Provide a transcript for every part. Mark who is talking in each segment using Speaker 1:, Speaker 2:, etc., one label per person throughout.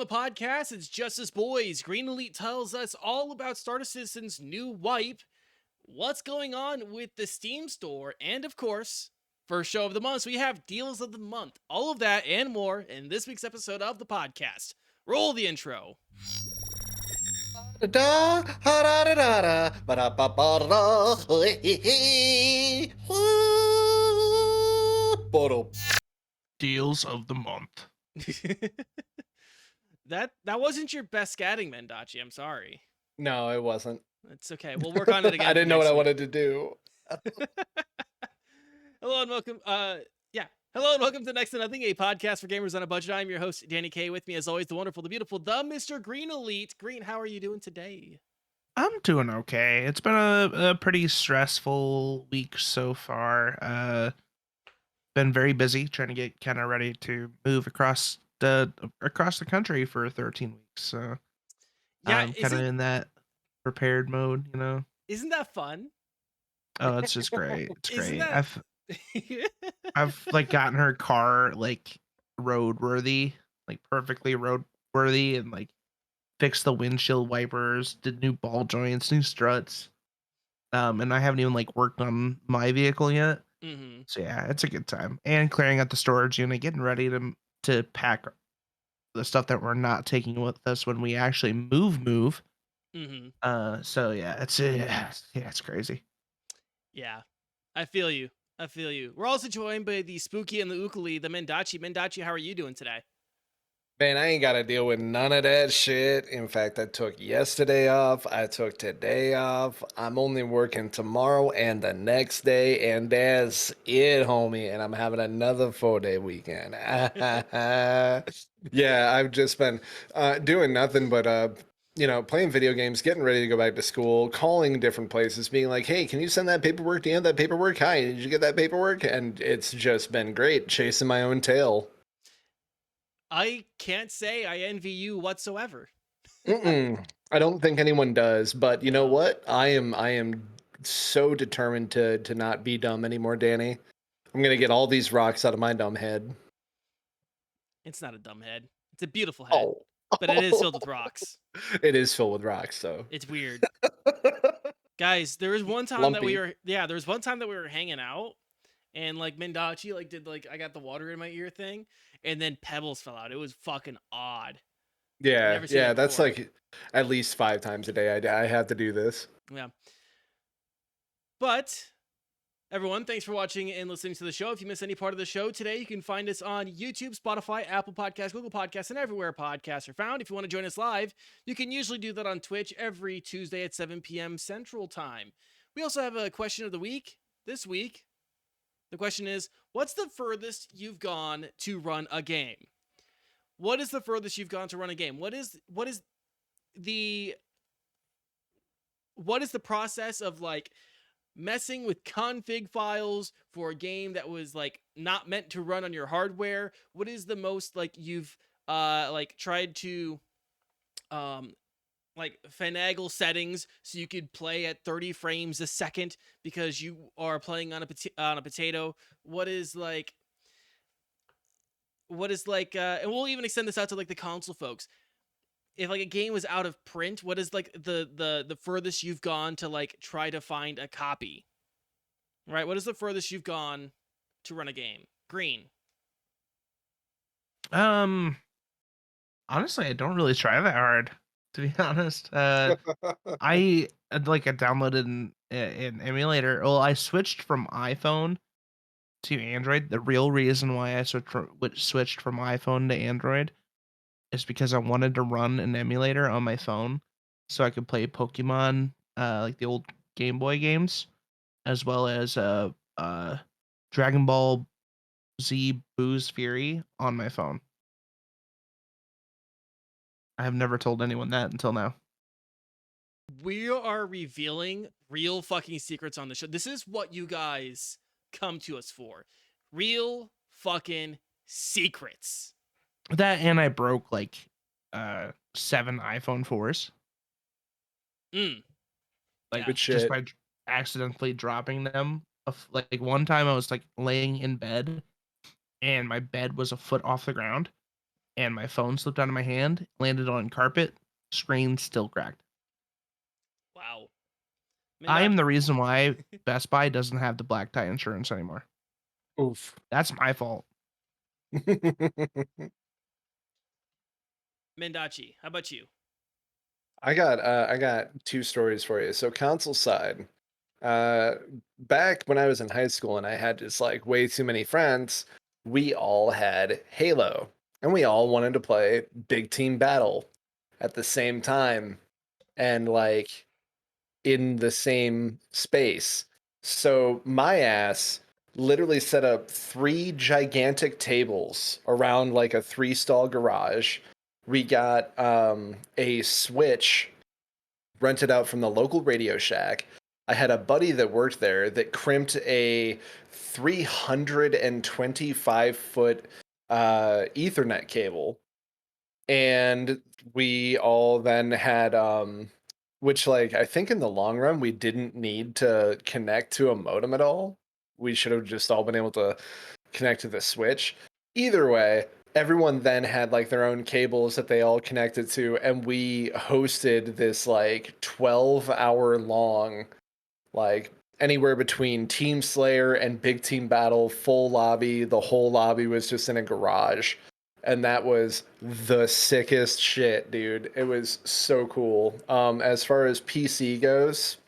Speaker 1: the podcast. It's Justice Boys. Green Elite tells us all about Star Citizen's new wipe, what's going on with the Steam store, and of course, first show of the month, so we have deals of the month. All of that and more in this week's episode of the podcast. Roll the intro.
Speaker 2: Da ha da da da da ba da ba ba da
Speaker 3: Deals of the month.
Speaker 1: That wasn't your best scatting, Mendachi. I'm sorry.
Speaker 2: No, it wasn't.
Speaker 1: It's okay. We'll work on it again.
Speaker 2: I didn't know what I wanted to do.
Speaker 1: Hello and welcome. Hello and welcome to Next to Nothing, a podcast for gamers on a budget. I'm your host, Danny K. With me, as always, the wonderful, the beautiful, the Mr. Green Elite. Green, how are you doing today?
Speaker 3: I'm doing okay. It's been a pretty stressful week so far. Been very busy trying to get kind of ready to move across the country for 13 weeks. So
Speaker 1: Yeah,
Speaker 3: I'm kind of in that prepared mode, you know.
Speaker 1: Isn't that fun?
Speaker 3: Oh, it's just great. It's
Speaker 1: Isn't
Speaker 3: great.
Speaker 1: that-
Speaker 3: I've like gotten her car like roadworthy, like perfectly roadworthy, and like fixed the windshield wipers, did new ball joints, new struts. And I haven't even like worked on my vehicle yet.
Speaker 1: Mm-hmm.
Speaker 3: So yeah, it's a good time. And clearing out the storage unit, getting ready to pack the stuff that we're not taking with us when we actually move.
Speaker 1: Mm-hmm.
Speaker 3: So yeah, it's crazy.
Speaker 1: Yeah, I feel you. We're also joined by the spooky and the ukuli, the Mendachi. Mendachi, how are you doing today?
Speaker 2: Man, I ain't got to deal with none of that shit. In fact, I took yesterday off. I took today off. I'm only working tomorrow and the next day, and that's it, homie. And I'm having another 4-day weekend. Yeah, I've just been doing nothing but playing video games, getting ready to go back to school, calling different places, being like, hey, can you send that paperwork? Do you have that paperwork? Hi, did you get that paperwork? And it's just been great, chasing my own tail.
Speaker 1: I can't say I envy you whatsoever.
Speaker 2: I don't think anyone does, but you know
Speaker 1: No.
Speaker 2: what? I am so determined to not be dumb anymore, Danny. I'm gonna get all these rocks out of my dumb head.
Speaker 1: It's not a dumb head. It's a beautiful head,
Speaker 2: Oh,
Speaker 1: but it is filled with rocks.
Speaker 2: it is filled with rocks, so
Speaker 1: It's weird. Guys, there was one time that we
Speaker 2: lumpy.
Speaker 1: were hanging out, and like Mendachi like did like I got the water in my ear thing, and then pebbles fell out. It was fucking odd.
Speaker 2: Yeah,
Speaker 1: Never seen
Speaker 2: yeah,
Speaker 1: that
Speaker 2: that's
Speaker 1: before.
Speaker 2: like at least 5 times a day. I have to do this.
Speaker 1: Yeah. But everyone, thanks for watching and listening to the show. If you miss any part of the show today, you can find us on YouTube, Spotify, Apple Podcasts, Google Podcasts, and everywhere podcasts are found. If you want to join us live, you can usually do that on Twitch every Tuesday at 7 p.m. Central Time. We also have a question of the week this week. The question is, what's the furthest you've gone to run a game? What is the furthest you've gone to run a game? What is the process of like messing with config files for a game that was like not meant to run on your hardware? What is the most like you've like tried to like finagle settings so you could play at 30 frames a second because you are playing on a potato? What is like and we'll even extend this out to like the console folks. If like a game was out of print, what is like the furthest you've gone to like try to find a copy? Right? What is the furthest you've gone to run a game? Green.
Speaker 3: Honestly, I don't really try that hard, to be honest. I downloaded an emulator. Well, I switched from iPhone to Android. The real reason why I switched from iPhone to Android is because I wanted to run an emulator on my phone so I could play Pokemon, like the old Game Boy games, as well as Dragon Ball Z Boo's Fury on my phone. I have never told anyone that until now.
Speaker 1: We are revealing real fucking secrets on the show. This is what you guys come to us for. Real fucking secrets.
Speaker 3: That, and I broke like 7 iPhone 4s.
Speaker 1: Mm.
Speaker 3: Like
Speaker 1: Yeah.
Speaker 2: Good
Speaker 3: just
Speaker 2: shit.
Speaker 3: by accidentally dropping them. Like one time I was like laying in bed and my bed was a foot off the ground and my phone slipped out of my hand, landed on carpet, screen still cracked.
Speaker 1: Wow.
Speaker 3: I
Speaker 1: Mindot-
Speaker 3: am the reason why Best Buy doesn't have the black tie insurance anymore.
Speaker 2: Oof.
Speaker 3: That's my fault.
Speaker 1: Mendachi, how about you?
Speaker 2: I got two stories for you. So console side, uh, back when I was in high school and I had just like way too many friends, we all had Halo, and we all wanted to play Big Team Battle at the same time, and like in the same space. So my ass literally set up three gigantic tables around like a three-stall garage. We got a Switch rented out from the local Radio Shack. I had a buddy that worked there that crimped a 325-foot Ethernet cable, and we all then had which, like, I think in the long run we didn't need to connect to a modem at all. We should have just all been able to connect to the Switch. Either way, everyone then had like their own cables that they all connected to, and we hosted this like 12-hour long, like anywhere between Team Slayer and Big Team Battle, full lobby. The whole lobby was just in a garage. And that was the sickest shit, dude. It was so cool. As far as PC goes,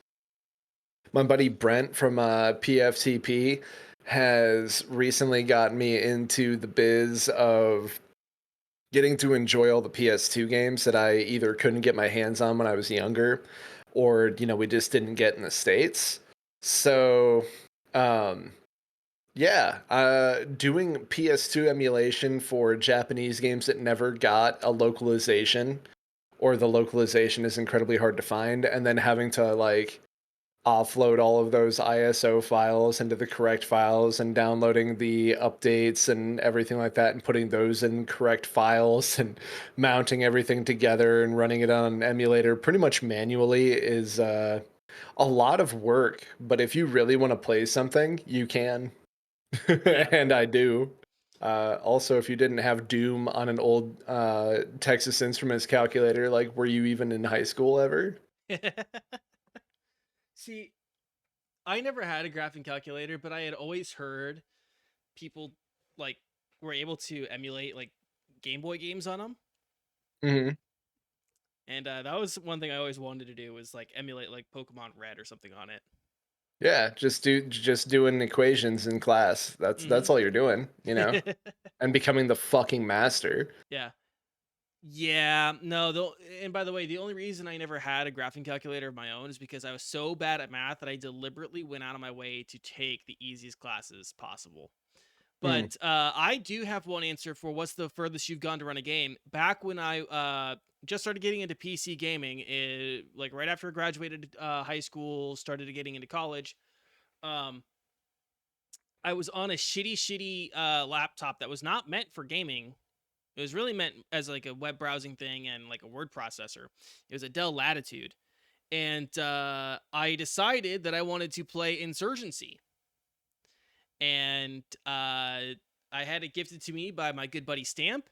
Speaker 2: my buddy Brent from PFTP has recently gotten me into the biz of getting to enjoy all the PS2 games that I either couldn't get my hands on when I was younger, or we just didn't get in the States. So, um, yeah, doing PS2 emulation for Japanese games that never got a localization, or the localization is incredibly hard to find, and then having to like offload all of those ISO files into the correct files and downloading the updates and everything like that and putting those in correct files and mounting everything together and running it on an emulator pretty much manually is a lot of work. But if you really want to play something, you can.
Speaker 1: Yeah.
Speaker 2: And I do. Also, if you didn't have Doom on an old Texas Instruments calculator, like, were you even in high school ever?
Speaker 1: See, I never had a graphing calculator, but I had always heard people like were able to emulate like Game Boy games on them,
Speaker 2: Hmm.
Speaker 1: and that was one thing I always wanted to do was like emulate like Pokemon Red or something on
Speaker 2: Yeah, just doing equations in class. That's
Speaker 1: it.
Speaker 2: all you're doing,
Speaker 1: Mm-hmm.
Speaker 2: and becoming the fucking master.
Speaker 1: Yeah. Yeah, no, and by the way, the only reason I never had a graphing calculator of my own is because I was so bad at math that I deliberately went out of my way to take the easiest classes possible.
Speaker 2: Mm.
Speaker 1: But I do have one answer for what's the furthest you've gone to run a game. Back when I just started getting into PC gaming, like right after I graduated high school, started getting into college, um, I was on a shitty laptop that was not meant for gaming. It was really meant as like a web browsing thing and like a word processor. It was a Dell Latitude. And I decided that I wanted to play Insurgency. And I had it gifted to me by my good buddy Stamp.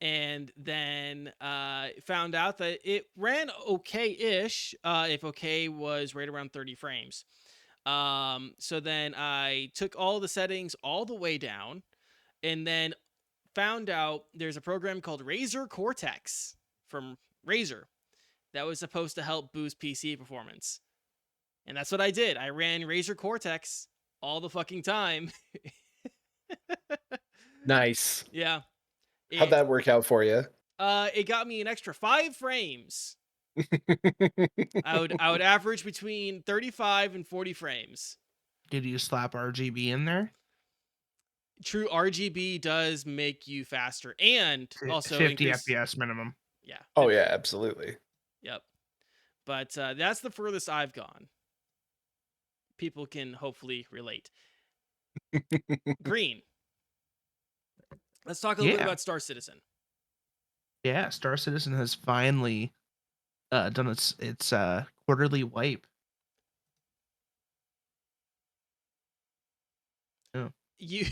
Speaker 1: And then found out that it ran okay-ish, if okay was right around 30 frames. So then I took all the settings all the way down, and then found out there's a program called Razer Cortex from Razer that was supposed to help boost PC performance. And that's what I did. I ran Razer Cortex all the fucking time.
Speaker 2: Nice.
Speaker 1: Yeah.
Speaker 2: How'd
Speaker 1: It
Speaker 2: that work out for you?
Speaker 1: it got me an extra 5 frames. I would average between 35 and 40 frames.
Speaker 3: Did you slap RGB in there?
Speaker 1: True, RGB does make you faster and also
Speaker 3: 50
Speaker 1: increase.
Speaker 3: FPS minimum.
Speaker 1: Yeah.
Speaker 2: Oh yeah, absolutely.
Speaker 1: Yep. But that's the furthest I've gone. People can hopefully relate. Green. Let's talk a little bit
Speaker 3: Yeah.
Speaker 1: about Star Citizen.
Speaker 3: Yeah, Star Citizen has finally done its quarterly wipe. Yeah.
Speaker 1: You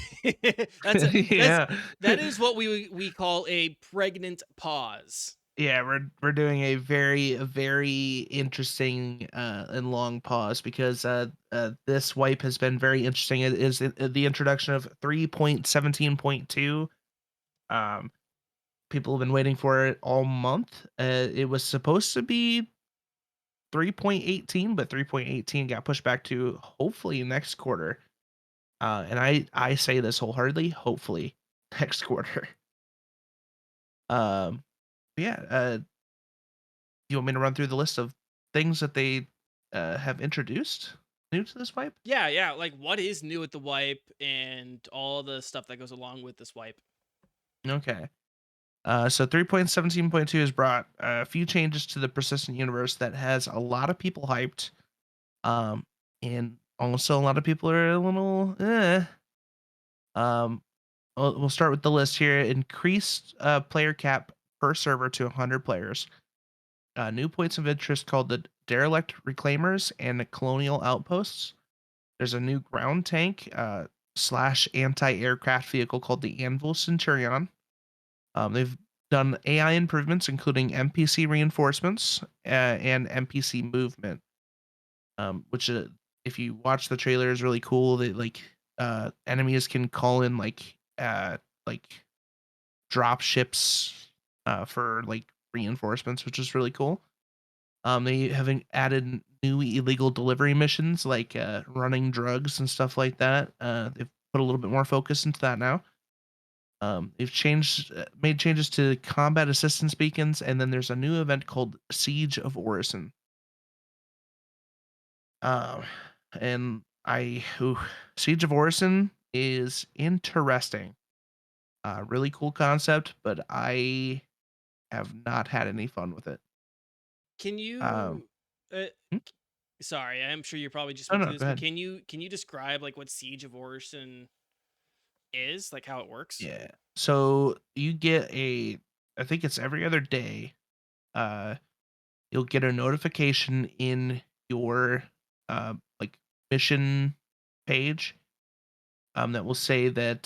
Speaker 1: that's a that's
Speaker 3: Yeah.
Speaker 1: that is what we call a pregnant pause.
Speaker 3: Yeah, we're doing a very interesting and long pause because this wipe has been very interesting. It is the introduction of 3.17.2. Um, People have been waiting for it all month. It was supposed to be 3.18, but 3.18 got pushed back to hopefully next quarter. And I say this wholeheartedly, hopefully next quarter. Um, yeah. You want me to run through the list of things that they have introduced new to this wipe?
Speaker 1: Yeah, yeah. Like, what is new with the wipe and all the stuff that goes along with this wipe?
Speaker 3: Okay. So 3.17.2 has brought a few changes to the persistent universe that has a lot of people hyped. Um, and also a lot of people are a little Um, we'll start with the list here. Increased player cap per server to 100 players. New points of interest called the derelict reclaimers and the colonial outposts. There's a new ground tank slash anti-aircraft vehicle called the Anvil Centurion. They've done AI improvements, including NPC reinforcements and NPC movement, which if you watch the trailer is really cool. They enemies can call in like drop ships for like reinforcements, which is really cool. They have added new illegal delivery missions like running drugs and stuff like that. They've put a little bit more focus into that now. They've made changes to combat assistance beacons, and then there's a new event called Siege of Orison. Um, and Siege of Orison is interesting. Really cool concept, but I have not had any fun with it.
Speaker 1: Can
Speaker 3: Um,
Speaker 1: you
Speaker 3: hmm?
Speaker 1: sorry, I'm sure you probably just
Speaker 3: No,
Speaker 1: went through
Speaker 3: no,
Speaker 1: this,
Speaker 3: go
Speaker 1: but
Speaker 3: ahead.
Speaker 1: can you describe like what Siege of Orison is, like how it works?
Speaker 3: Yeah. So you get I think it's every other day. Uh, you'll get a notification in your like mission page that will say that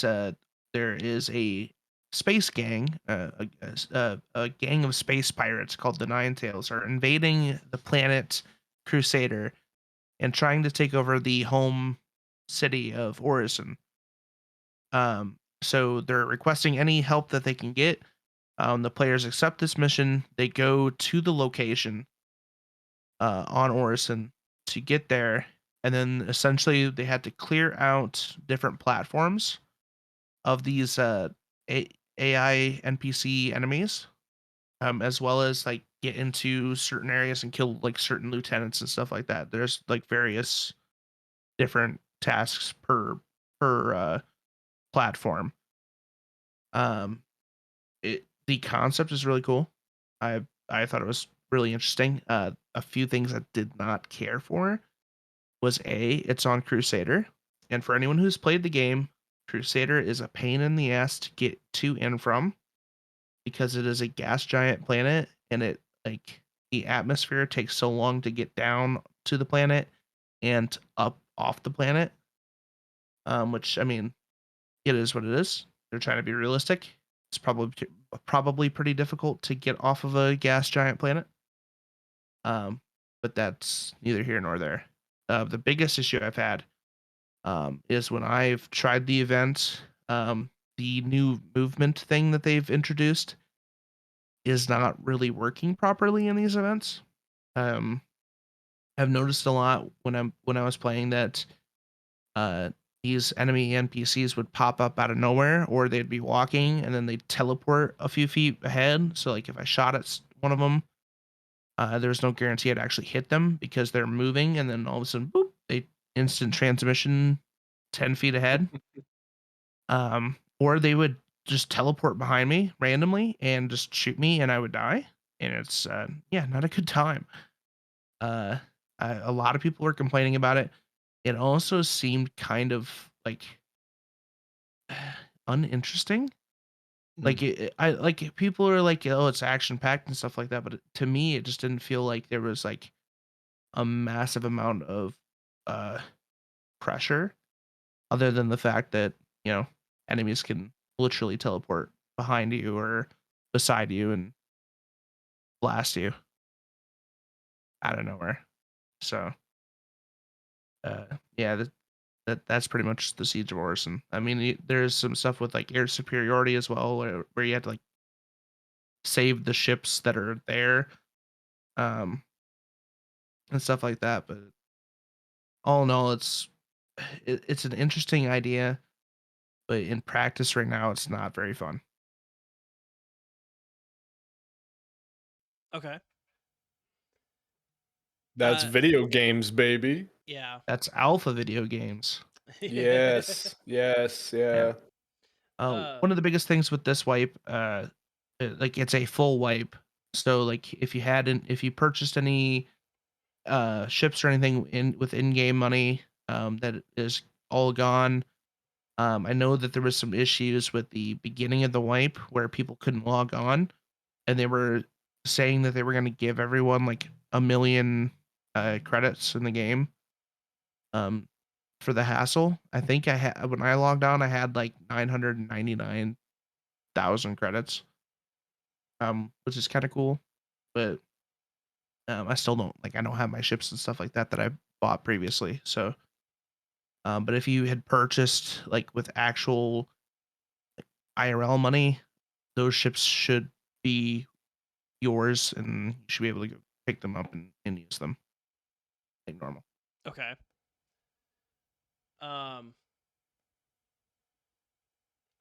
Speaker 3: there is a space gang, a gang of space pirates called the Nine Tails, are invading the planet Crusader and trying to take over the home city of Orison. So they're requesting any help that they can get. The players accept this mission. They go to the location on Orison to get there, and then essentially they had to clear out different platforms of these AI NPC enemies, as well as like get into certain areas and kill like certain lieutenants and stuff like that. There's like various different tasks per platform. Um, the concept is really cool. I thought it was really interesting. A few things I did not care for was it's on Crusader, and for anyone who's played the game, Crusader is a pain in the ass to get to and from because it is a gas giant planet, and the atmosphere takes so long to get down to the planet and up off the planet. Which I mean, it is what it is. They're trying to be realistic. It's probably pretty difficult to get off of a gas giant planet. Um, but that's neither here nor there. The biggest issue I've had is when I've tried the event. The new movement thing that they've introduced is not really working properly in these events. Um, I've noticed a lot when I was playing that uh, these enemy NPCs would pop up out of nowhere, or they'd be walking and then they'd teleport a few feet ahead. So, like if I shot at one of them, there's no guarantee I'd actually hit them because they're moving, and then all of a sudden, boop, they instant transmission 10 feet ahead. Or they would just teleport behind me randomly and just shoot me, and I would die. And it's yeah, not a good time. Uh, a lot of people were complaining about it. It also seemed kind of like uninteresting.
Speaker 2: Hmm.
Speaker 3: I like people are like, oh, it's action packed and stuff like that. But to me, it just didn't feel like there was like a massive amount of uh pressure, other than the fact that you know, enemies can literally teleport behind you or beside you and blast you out of nowhere. So, uh, yeah, that's pretty much the Siege of Orison. I mean, there's some stuff with like air superiority as well, where you have to like save the ships that are there, um, and stuff like that. But all in all, it's an interesting idea, but in practice right now, it's not very fun.
Speaker 1: Okay.
Speaker 2: That's
Speaker 1: Uh,
Speaker 2: video games, baby.
Speaker 1: yeah.
Speaker 3: That's alpha video games.
Speaker 2: Yes, yes,
Speaker 3: Yeah.
Speaker 2: yeah.
Speaker 1: uh,
Speaker 3: One of the biggest things with this wipe, like it's a full wipe. So like if you purchased any ships or anything in with in-game money, that is all gone. I know that there was some issues with the beginning of the wipe where people couldn't log on, and they were saying that they were going to give everyone like a million credits in the game um, for the hassle. I think I had when I logged on, I had like 999,000 credits, which is kind of cool. But I still I don't have my ships and stuff like that that I bought previously. So, but if you had purchased like with actual IRL money, those ships should be yours, and you should be able to go pick them up and use them like normal.
Speaker 1: okay. Um,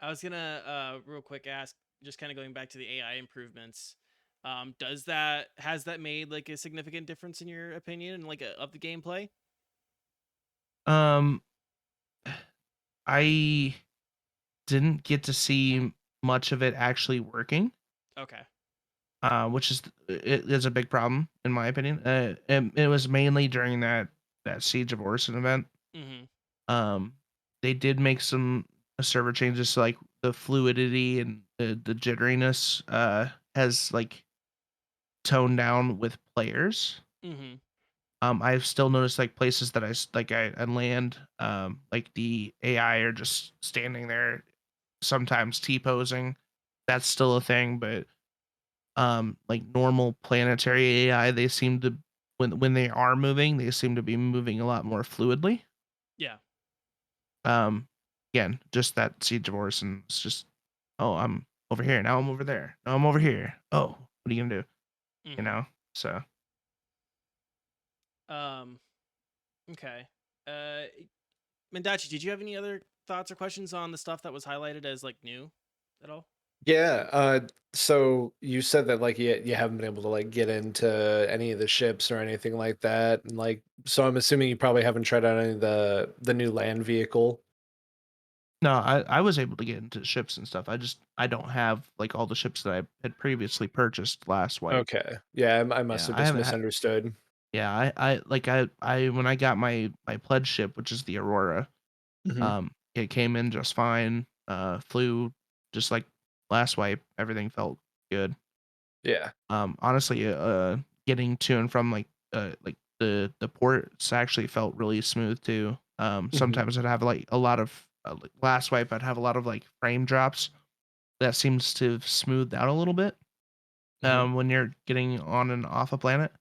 Speaker 1: I was gonna real quick ask, just kind of going back to the AI improvements. Does that has that made like a significant difference in your opinion, like of the gameplay?
Speaker 3: Um, I didn't get to see much of it actually working,
Speaker 1: Okay.
Speaker 3: which it is a big problem in my opinion. It was mainly during that Siege of Orson event.
Speaker 1: Mm-hmm.
Speaker 3: Um, they did make some server changes, so like the fluidity and the jitteriness has like toned down with players.
Speaker 1: Mm-hmm.
Speaker 3: I've still noticed like places that I land, like the AI are just standing there, sometimes T posing. That's still a thing, but like normal planetary AI, they seem to when they are moving, they seem to be moving a lot more fluidly.
Speaker 1: Yeah.
Speaker 3: Um, Again, just that Siege of Orson. It's just, oh, I'm over here now. I'm over there. No, I'm over here. Oh, what are you gonna do? You
Speaker 1: Mm-hmm.
Speaker 3: know. So
Speaker 1: Um. Okay. Uh, Mendachi, did you have any other thoughts or questions on the stuff that was highlighted as like new at all?
Speaker 2: Yeah, so you said that like you haven't been able to like get into any of the ships or anything like that, and like so I'm assuming you probably haven't tried out any of the new land vehicle.
Speaker 3: no, I was able to get into ships and stuff. I don't have like all the ships that I had previously purchased last wipe.
Speaker 2: Okay, yeah, I must
Speaker 3: Yeah,
Speaker 2: have
Speaker 3: I
Speaker 2: just
Speaker 3: haven't
Speaker 2: misunderstood.
Speaker 3: yeah, I when I got my pledge ship, which is the Aurora,
Speaker 2: Hmm.
Speaker 3: it came in just fine. Flew just like last wipe. Everything felt good.
Speaker 2: Yeah.
Speaker 3: Honestly, getting to and from like the ports actually felt really smooth too.
Speaker 2: Hmm.
Speaker 3: Sometimes I'd have like a lot of like last wipe. I'd have a lot of like frame drops. That seems to have smoothed out a little bit.
Speaker 2: Hmm.
Speaker 3: When you're getting on and off a planet,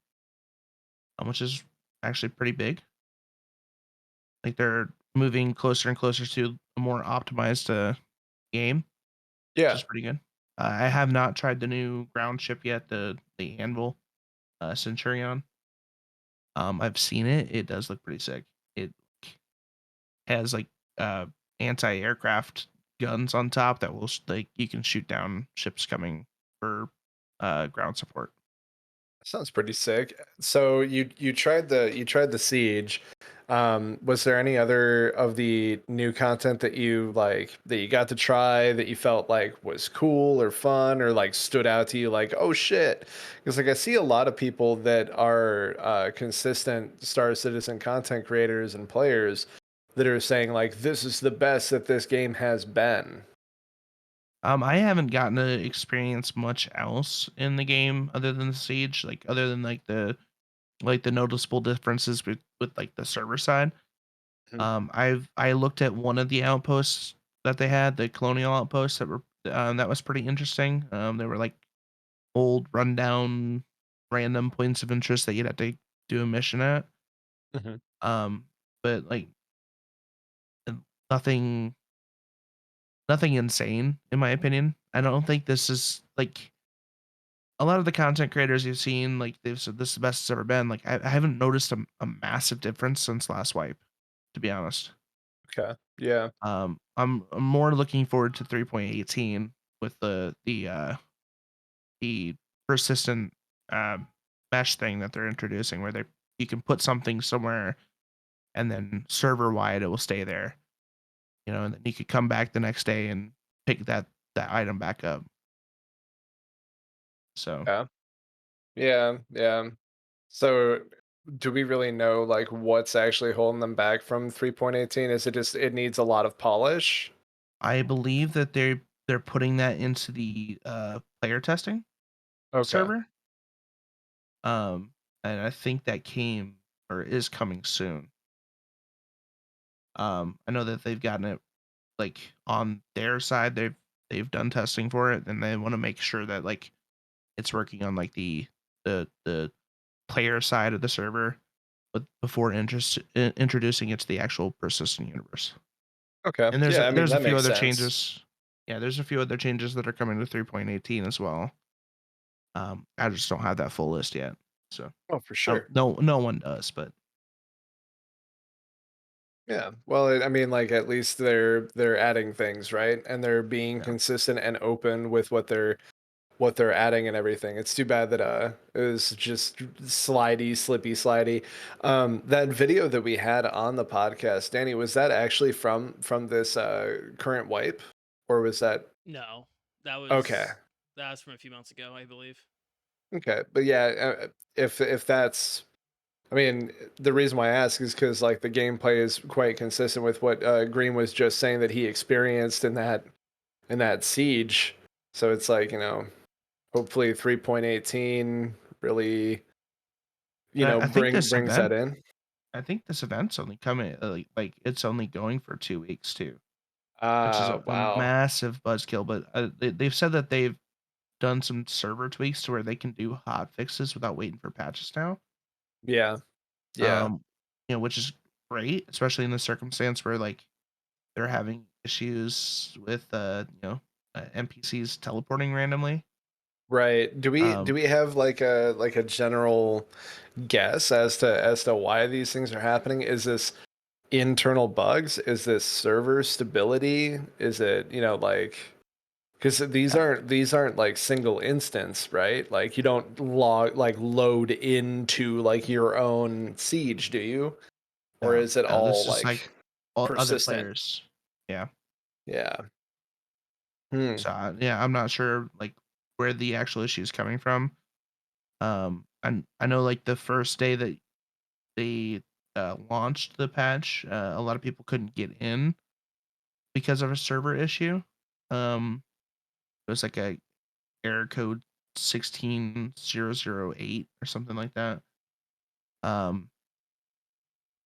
Speaker 3: which is actually pretty big. Like they're moving closer and closer to a more optimized game, which
Speaker 2: Yeah.
Speaker 3: is pretty good. I have not tried the new ground ship yet, the Anvil Centurion. I've seen it. It does look pretty sick. It has like uh anti-aircraft guns on top that will like you can shoot down ships coming for ground support.
Speaker 2: Sounds pretty sick. So you tried the siege. Was there any other of the new content that you like that you got to try that you felt like was cool or fun or like stood out to you like, oh shit? Because like I see a lot of people that are consistent Star Citizen content creators and players that are saying like this is the best that this game has been.
Speaker 3: I haven't gotten to experience much else in the game other than the siege, like other than like the noticeable differences with like the server side.
Speaker 2: Mhm.
Speaker 3: I looked at one of the outposts that they had, the colonial outposts that was pretty interesting. They were like old rundown random points of interest that you'd have to do a mission at.
Speaker 2: Hmm.
Speaker 3: Um, but like uh, nothing nothing insane in my opinion. I don't think this is like a lot of the content creators you've seen, like they've said this is the best it's ever been. Like I haven't noticed a massive difference since last wipe, to be honest.
Speaker 2: Okay. Yeah.
Speaker 3: I'm more looking forward to 3.18 with the persistent mesh thing that they're introducing, where they you can put something somewhere and then server wide it will stay there. You know, and then you could come back the next day and pick that item back up. So
Speaker 2: Yeah. Yeah. Yeah. So, do we really know like what's actually holding them back from 3.18? Is it just it needs a lot of polish?
Speaker 3: I believe that they're putting that into the player testing
Speaker 2: Okay.
Speaker 3: server. Um, and I think that came or is coming soon. I know that they've gotten it like on their side. They've done testing for it, and they want to make sure that like it's working on like the player side of the server, but before introducing it to the actual persistent universe.
Speaker 2: Okay.
Speaker 3: And
Speaker 2: Yeah, I mean
Speaker 3: there's a
Speaker 2: that
Speaker 3: few
Speaker 2: makes
Speaker 3: other
Speaker 2: sense.
Speaker 3: changes. Yeah, there's a few other changes that are coming to 3.18 as well. I just don't have that full list yet. So
Speaker 2: Oh, for sure.
Speaker 3: no one does, but
Speaker 2: Yeah. Well, I mean, like at least they're adding things, right? And they're being
Speaker 3: yeah.
Speaker 2: consistent and open with what they're adding and everything. It's too bad that it was just slidey, slippy, slidey. That video that we had on the podcast, Danny, was that actually from this current wipe, or was that
Speaker 1: No, that
Speaker 2: okay?
Speaker 1: was that was from a few months ago, I believe.
Speaker 2: Okay, but yeah, if that's, I mean, the reason why I ask is because like the gameplay is quite consistent with what Green was just saying that he experienced in that siege. So it's like, hopefully 3.18 really,
Speaker 3: I think
Speaker 2: brings that in.
Speaker 3: I think this event's only coming like it's only going for 2 weeks too, which is
Speaker 2: Ah,
Speaker 3: a
Speaker 2: wow.
Speaker 3: massive buzzkill. But they've said that they've done some server tweaks to where they can do hot fixes without waiting for patches now.
Speaker 2: Yeah, yeah,
Speaker 3: Um, which is great, especially in the circumstance where like they're having issues with NPCs teleporting randomly.
Speaker 2: right. Do
Speaker 3: Um,
Speaker 2: we have like a general guess as to why these things are happening? Is this internal bugs? Is this server stability? Is it, like, because
Speaker 3: yeah,
Speaker 2: these aren't like single instance, right? Like you don't load into like your own siege, do you? Or
Speaker 3: no,
Speaker 2: is it
Speaker 3: no,
Speaker 2: all
Speaker 3: this is like
Speaker 2: like
Speaker 3: all other
Speaker 2: persistent?
Speaker 3: players. Yeah.
Speaker 2: Yeah. Hmm.
Speaker 3: So yeah, I'm not sure like where the actual issue is coming from. And I know like the first day that they launched the patch, a lot of people couldn't get in because of a server issue. It was like a error code 16008 or something like that. Um,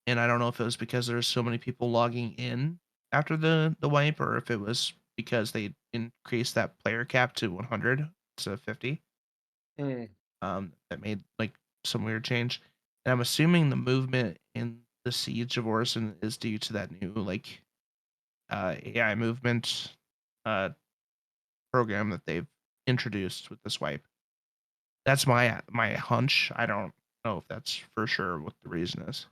Speaker 3: and I don't know if it was because there's so many people logging in after the wipe, or if it was because they increased that player cap to 100 to 50.
Speaker 2: Hmm.
Speaker 3: That made like some weird change. And I'm assuming the movement in the Siege of Orison is due to that new like AI movement uh program that they've introduced with this wipe. That's my hunch. I don't know if that's for sure what the reason is.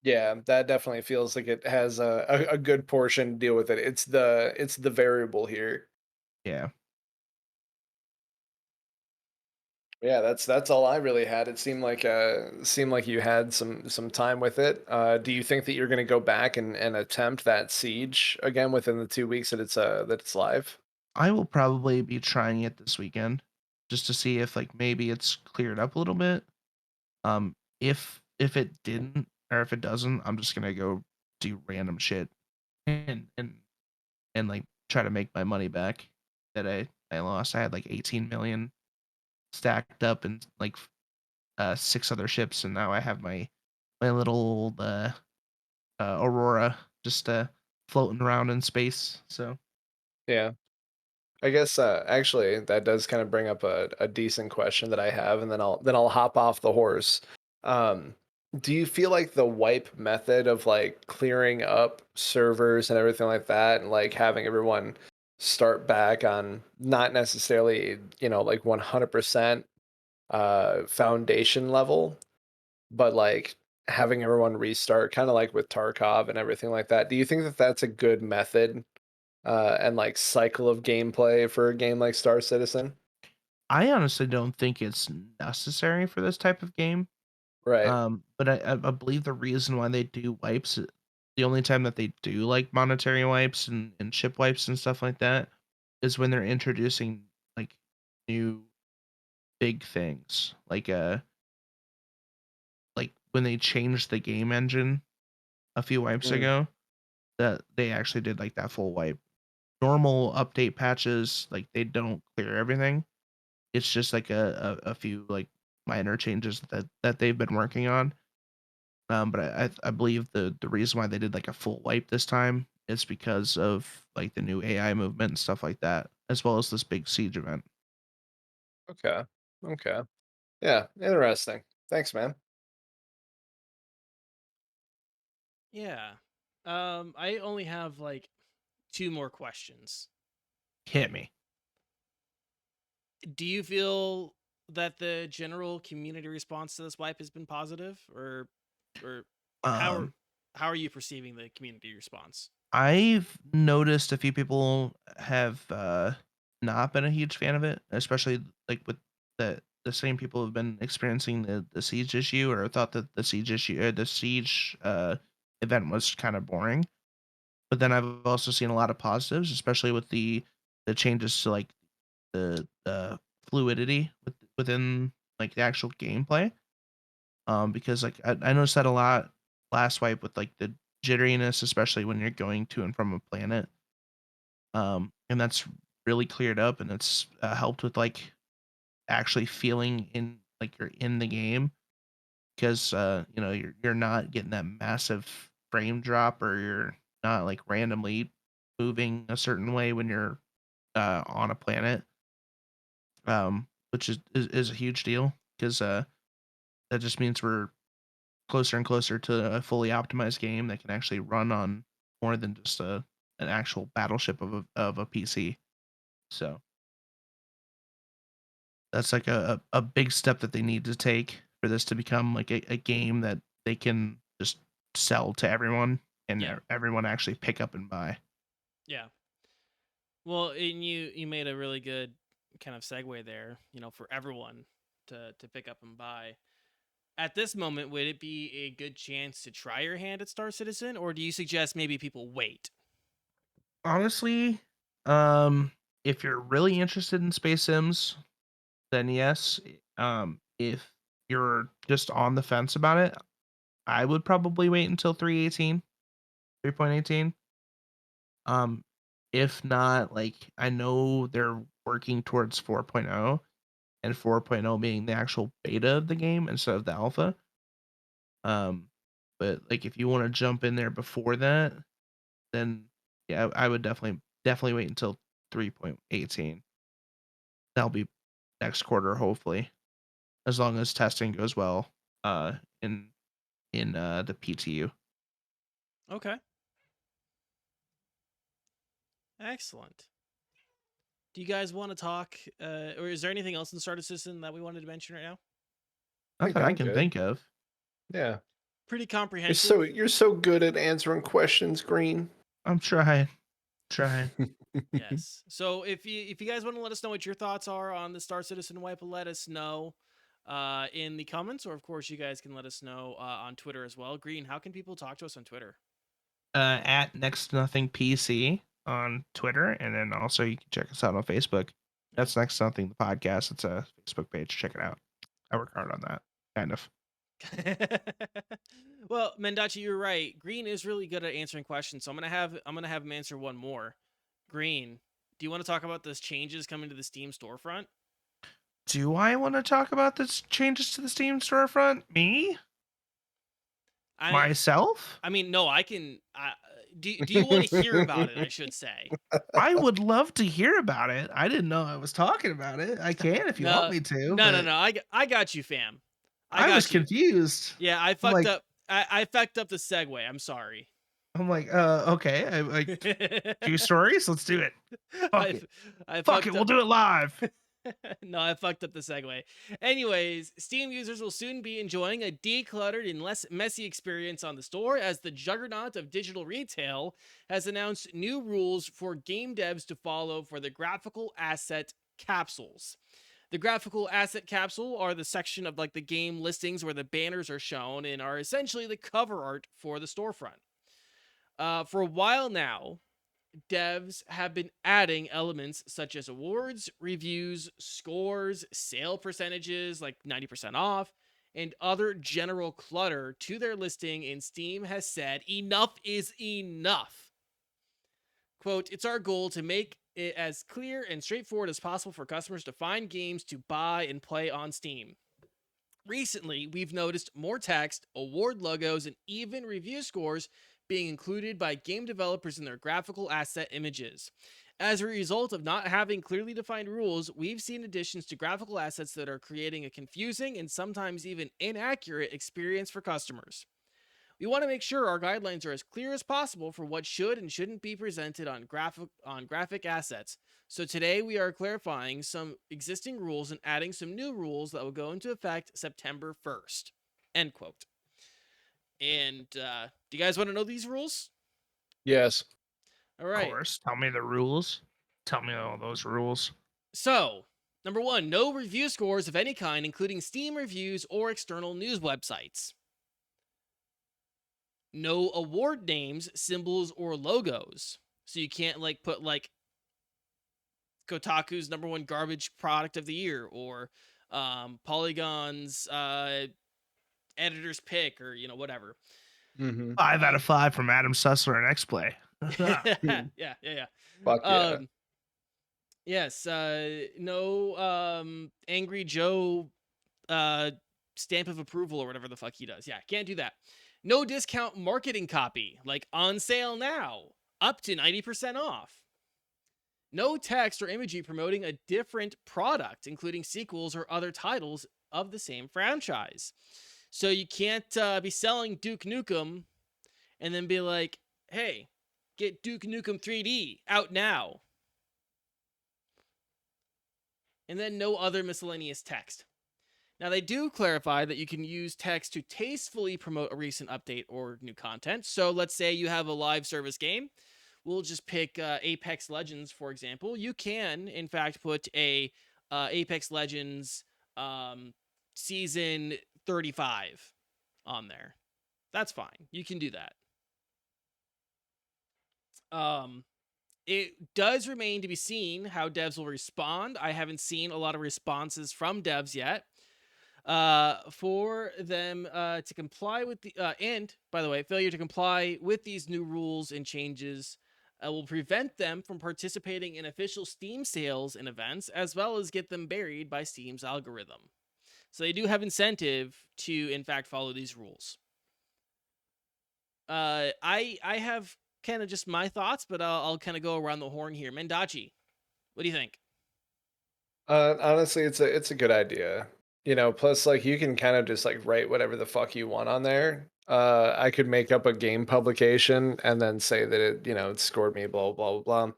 Speaker 2: Yeah, that definitely feels like it has a good portion to deal with it. It's the variable here.
Speaker 3: Yeah.
Speaker 2: Yeah, that's all I really had. It seemed like you had some time with it. Do you think that you're going to go back and attempt that siege again within the 2 weeks that it's live?
Speaker 3: I will probably be trying it this weekend just to see if like maybe it's cleared up a little bit. If it didn't or if it doesn't, I'm just gonna go do random shit and like try to make my money back that I lost. I had like 18 million stacked up and like six other ships, and now I have my little Aurora just floating around in space. So
Speaker 2: Yeah. I guess actually that does kind of bring up a decent question that I have, and then I'll hop off the horse. Um, do you feel like the wipe method of like clearing up servers and everything like that, and like having everyone start back on not necessarily like 100% foundation level, but like having everyone restart, kind of like with Tarkov and everything like that? Do you think that that's a good method and like cycle of gameplay for a game like Star Citizen?
Speaker 3: I honestly don't think it's necessary for this type of game.
Speaker 2: Right.
Speaker 3: But I believe the reason why they do wipes, the only time that they do like monetary wipes and ship wipes and stuff like that, is when they're introducing like new big things, like when they changed the game engine a few wipes
Speaker 2: Mm,
Speaker 3: ago, that they actually did like that full wipe. Normal update patches, like they don't clear everything. It's just like a few like minor changes that they've been working on. But I believe the reason why they did like a full wipe this time is because of like the new AI movement and stuff like that, as well as this big siege event.
Speaker 2: okay. Okay. Yeah. Interesting. Thanks, man.
Speaker 1: Yeah. I only have like two more questions.
Speaker 3: Hit me.
Speaker 1: Do you feel that the general community response to this wipe has been positive, or how are
Speaker 3: Um,
Speaker 1: how are you perceiving the community response?
Speaker 3: I've noticed a few people have not been a huge fan of it, especially like with the same people who've been experiencing the siege issue, or thought that the siege event was kind of boring. But then I've also seen a lot of positives, especially with the changes to like the fluidity within like the actual gameplay. Because like I noticed that a lot last wipe with like the jitteriness, especially when you're going to and from a planet. And that's really cleared up, and it's helped with like actually feeling in like you're in the game, because you're not getting that massive frame drop, or you're not like randomly moving a certain way when you're on a planet, which is a huge deal, because that just means we're closer and closer to a fully optimized game that can actually run on more than just an actual battleship of a PC. So that's like a big step that they need to take for this to become like a game that they can just sell to everyone, and
Speaker 1: Yeah.
Speaker 3: everyone actually pick up and buy.
Speaker 1: Yeah. Well, and you made a really good kind of segue there, for everyone to pick up and buy. At this moment, would it be a good chance to try your hand at Star Citizen, or do you suggest maybe people wait?
Speaker 3: Honestly, um, if you're really interested in space sims, then yes. If you're just on the fence about it, I would probably wait until 3.18. Um, if not, like I know they're working towards 4.0, and 4.0 being the actual beta of the game instead of the alpha. Um, but like if you want to jump in there before that, then yeah, I would definitely wait until 3.18. That'll be next quarter, hopefully, as long as testing goes well. In the PTU.
Speaker 1: Okay, excellent. Do you guys want to talk, or is there anything else in Star Citizen that we wanted to mention right now?
Speaker 2: I
Speaker 3: Not
Speaker 2: think
Speaker 3: that I
Speaker 2: I'm
Speaker 3: can
Speaker 2: good.
Speaker 3: think of.
Speaker 2: Yeah.
Speaker 1: Pretty
Speaker 2: You're so
Speaker 1: comprehensive.
Speaker 2: you're so good at answering questions, Green.
Speaker 3: I'm trying.
Speaker 1: Yes. So if you guys want to let us know what your thoughts are on the Star Citizen wipe, let us know in the comments, or of course you guys can let us know on Twitter as well. Green, how can people talk to us on Twitter?
Speaker 3: At next to nothing PC on Twitter, and then also you can check us out on Facebook. That's next to nothing the podcast. It's a Facebook page. Check it out. I work hard on that, kind of.
Speaker 1: Well, Mendachi, you're right. Green is really good at answering questions, so I'm gonna have him answer one more. Green, do you want to talk about those changes coming to the Steam storefront?
Speaker 3: Do I want to talk about this changes to the Steam storefront? Me
Speaker 1: I
Speaker 3: myself?
Speaker 1: I mean, no, I can. Do you want to hear about it? I should say.
Speaker 3: I would love to hear about it. I didn't know I was talking about it. I can if you want
Speaker 1: No,
Speaker 3: me to,
Speaker 1: no, no,
Speaker 3: but
Speaker 1: no. I got you, fam. I
Speaker 3: I was
Speaker 1: got you.
Speaker 3: confused.
Speaker 1: Yeah, I
Speaker 3: I'm
Speaker 1: fucked
Speaker 3: like
Speaker 1: up. I fucked up the segue. I'm sorry.
Speaker 3: I'm like, okay. I like two stories. Let's do it. Fuck
Speaker 1: I
Speaker 3: it.
Speaker 1: I
Speaker 3: Fuck it.
Speaker 1: fucked
Speaker 3: We'll
Speaker 1: up.
Speaker 3: do it live.
Speaker 1: No, I fucked up the segue. Anyways, Steam users will soon be enjoying a decluttered and less messy experience on the store as the juggernaut of digital retail has announced new rules for game devs to follow for the graphical asset capsules. The graphical asset capsule are the section of like the game listings where the banners are shown and are essentially the cover art for the storefront. For a while now, devs have been adding elements such as awards, reviews, scores, sale percentages like 90% off, and other general clutter to their listing, and Steam has said enough is enough. Quote, it's our goal to make it as clear and straightforward as possible for customers to find games to buy and play on Steam. Recently, we've noticed more text, award logos, and even review scores being included by game developers in their graphical asset images. As a result of not having clearly defined rules, we've seen additions to graphical assets that are creating a confusing and sometimes even inaccurate experience for customers. We want to make sure our guidelines are as clear as possible for what should and shouldn't be presented on graphic assets. So today we are clarifying some existing rules and adding some new rules that will go into effect September 1st. End quote. And do you guys want to know these rules?
Speaker 2: Yes.
Speaker 1: All
Speaker 3: Of
Speaker 1: right.
Speaker 3: course. Tell me the rules. Tell me all those rules.
Speaker 1: So, number 1, no review scores of any kind, including Steam reviews or external news websites. No award names, symbols, or logos. So you can't like put like Kotaku's #1 garbage product of the year or Polygon's editor's pick or whatever.
Speaker 2: Mm-hmm.
Speaker 3: 5 out of 5 from Adam Sussler and XPlay.
Speaker 1: Yeah.
Speaker 2: Fuck yeah.
Speaker 1: Yes, no Angry Joe stamp of approval or whatever the fuck he does. Yeah, can't do that. No discount marketing copy, like on sale now, up to 90% off. No text or imagery promoting a different product, including sequels or other titles of the same franchise. So you can't be selling Duke Nukem and then be like, hey, get Duke Nukem 3D out now. And then no other miscellaneous text. Now, they do clarify that you can use text to tastefully promote a recent update or new content. So let's say you have a live service game. We'll just pick Apex Legends, for example. You can, in fact, put a Apex Legends Season 35 on there. That's fine. You can do that. It does remain to be seen how devs will respond. I haven't seen a lot of responses from devs yet. For them to comply with the and by the way, failure to comply with these new rules and changes will prevent them from participating in official Steam sales and events, as well as get them buried by Steam's algorithm. So they do have incentive to, in fact, follow these rules. I have kind of just my thoughts, but I'll kind of go around the horn here. Mendachi, what do you think?
Speaker 2: Honestly, it's a good idea. Plus like you can kind of just like write whatever the fuck you want on there. I could make up a game publication and then say that it scored me blah blah blah blah.